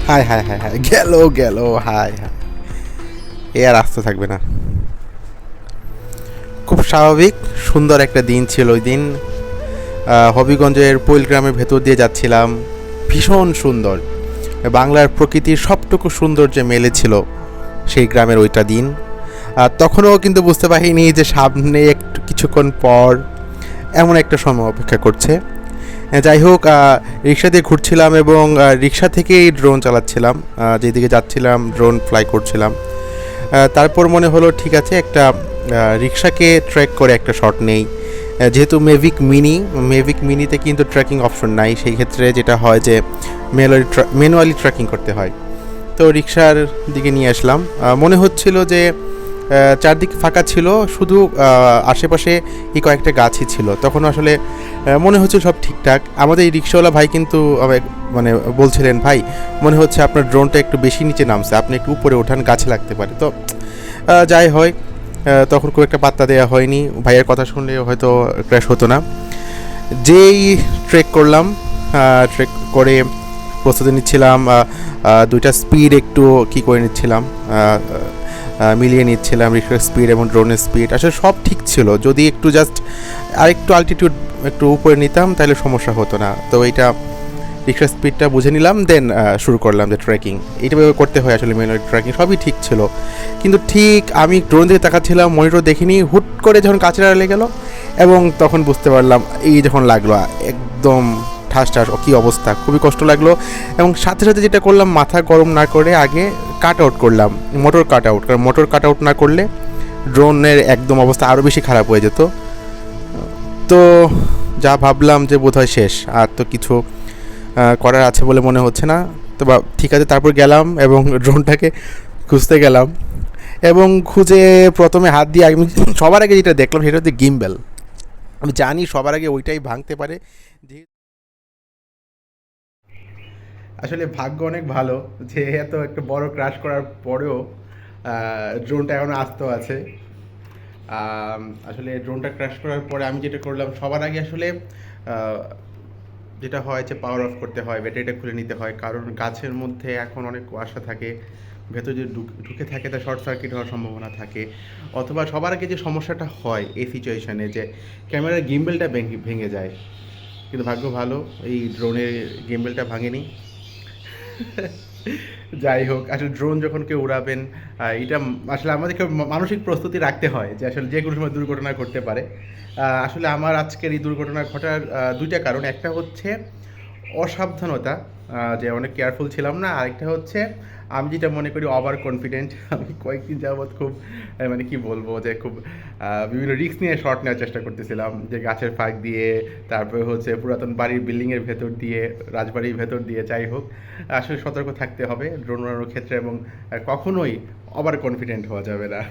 হায় হায় হায় হায়, গেল গেল, হায় হায়। এ আর আসতে থাকবে না। খুব স্বাভাবিক, সুন্দর একটা দিন ছিল ওই দিন। হবিগঞ্জের পৈল গ্রামের ভেতর দিয়ে যাচ্ছিলাম। ভীষণ সুন্দর, বাংলার প্রকৃতির সবটুকু সৌন্দর্যে মেলেছিল সেই গ্রামের ওইটা দিন। তখনও কিন্তু বুঝতে পারিনি যে সামনে একটু কিছুক্ষণ পর এমন একটা সময় অপেক্ষা করছে। যাই হোক, রিক্সা দিয়ে ঘুরছিলাম এবং রিক্সা থেকেই ড্রোন চালাচ্ছিলাম। যেদিকে যাচ্ছিলাম ড্রোন ফ্লাই করছিলাম। তারপর মনে হলো ঠিক আছে, একটা রিক্সাকে ট্র্যাক করে একটা শট নেই। যেহেতু মেভিক মিনিতে কিন্তু ট্র্যাকিং অপশন নাই, সেই ক্ষেত্রে যেটা হয় যে ম্যানুয়ালি ট্র্যাকিং করতে হয়। তো রিক্সার দিকে নিয়ে আসলাম। মনে হচ্ছিল যে চারদিকে ফাঁকা ছিল, শুধু আশেপাশে এই কয়েকটা গাছই ছিল। তখন আসলে মনে হচ্ছে সব ঠিকঠাক। আমাদের এই রিক্সাওয়ালা ভাই কিন্তু মানে বলছিলেন, ভাই মনে হচ্ছে আপনার ড্রোনটা একটু বেশি নিচে নামছে, আপনি একটু উপরে ওঠান, গাছে লাগতে পারে। তো যাই হয়, তখন খুব একটা পাত্তা দেওয়া হয়নি। ভাইয়ের কথা শুনলে হয়তো ক্র্যাশ হতো না। যেই ট্রেক করলাম, ট্রেক করে প্রস্তুতি নিচ্ছিলাম, দুইটা স্পিড একটু কী করে নিচ্ছিলাম, মিলিয়ে নিচ্ছিলাম রিক্সার স্পিড এবং ড্রোনের স্পিড। আসলে সব ঠিক ছিল, যদি একটু জাস্ট আরেকটু অল্টিটিউড একটু উপরে নিতাম তাহলে সমস্যা হতো না। তো এইটা রিক্সার স্পিডটা বুঝে নিলাম, দেন শুরু করলাম যে ট্রেকিং। এইটাভাবে করতে হয় আসলে, ম্যানুয়াল ট্রেকিং সবই ঠিক ছিল। কিন্তু ঠিক আমি ড্রোন দিয়ে তাকাচ্ছিলাম, মনিটর দেখিনি, হুট করে যখন কাছের আড়ালে গেল এবং তখন বুঝতে পারলাম, এই যখন লাগলো একদম ঠাস ঠাস, কী অবস্থা, খুবই কষ্ট লাগলো। এবং সাথে সাথে যেটা করলাম, মাথা গরম না করে আগে কাট আউট করলাম, মোটর কাট আউট। কারণ মোটর কাট আউট না করলে ড্রোনের একদম অবস্থা আরও বেশি খারাপ হয়ে যেত। তো যা ভাবলাম যে বোধহয় শেষ, আর তো কিছু করার আছে বলে মনে হচ্ছে না। তো ঠিক আছে, তারপর গেলাম এবং ড্রোনটাকে খুঁজতে গেলাম। এবং খুঁজে প্রথমে হাত দিয়ে আমি সবার আগে যেটা দেখলাম সেটা হচ্ছে গিম্বেল। আমি জানি সবার আগে ওইটাই ভাঙতে পারে। যে আসলে ভাগ্য অনেক ভালো যে এত একটা বড় ক্রাশ করার পরেও ড্রোনটা এখনও আস্ত আছে। আসলে ড্রোনটা ক্র্যাশ করার পরে আমি যেটা করলাম, সবার আগে আসলে যেটা হয় যে পাওয়ার অফ করতে হয়, ব্যাটারিটা খুলে নিতে হয়। কারণ গাছের মধ্যে এখন অনেক কুয়াশা থাকে, ভেতর যদি ঢুকে থাকে তা শর্ট সার্কিট হওয়ার সম্ভাবনা থাকে। অথবা সবার আগে যে সমস্যাটা হয় এই সিচুয়েশানে, যে ক্যামেরার গিম্বেলটা ভেঙে যায়। কিন্তু ভাগ্য ভালো, এই ড্রোনের গিম্বেলটা ভাঙেনি। যাই হোক, আসলে ড্রোন যখন কেউ উড়াবেন, এটা আসলে আমাদেরকে মানসিক প্রস্তুতি রাখতে হয় যে আসলে যে কোনো সময় দুর্ঘটনা ঘটতে পারে। আসলে আমার আজকের এই দুর্ঘটনা ঘটার দুইটা কারণ। একটা হচ্ছে অসাবধানতা, যে অনেক কেয়ারফুল ছিলাম না। আরেকটা হচ্ছে আমি যেটা মনে করি ওভার কনফিডেন্ট। আমি কয়েকদিন যাবৎ খুব মানে কি বলবো, যে খুব বিভিন্ন রিস্ক নিয়ে শট নেওয়ার চেষ্টা করতেছিলাম, যে গাছের ফাঁক দিয়ে, তারপরে হচ্ছে পুরাতন বাড়ির বিল্ডিংয়ের ভেতর দিয়ে, রাজবাড়ির ভেতর দিয়ে। যাই হোক, আসলে সতর্ক থাকতে হবে ড্রোন উড়ানোর ক্ষেত্রে, এবং কখনোই ওভার কনফিডেন্ট হওয়া যাবে না।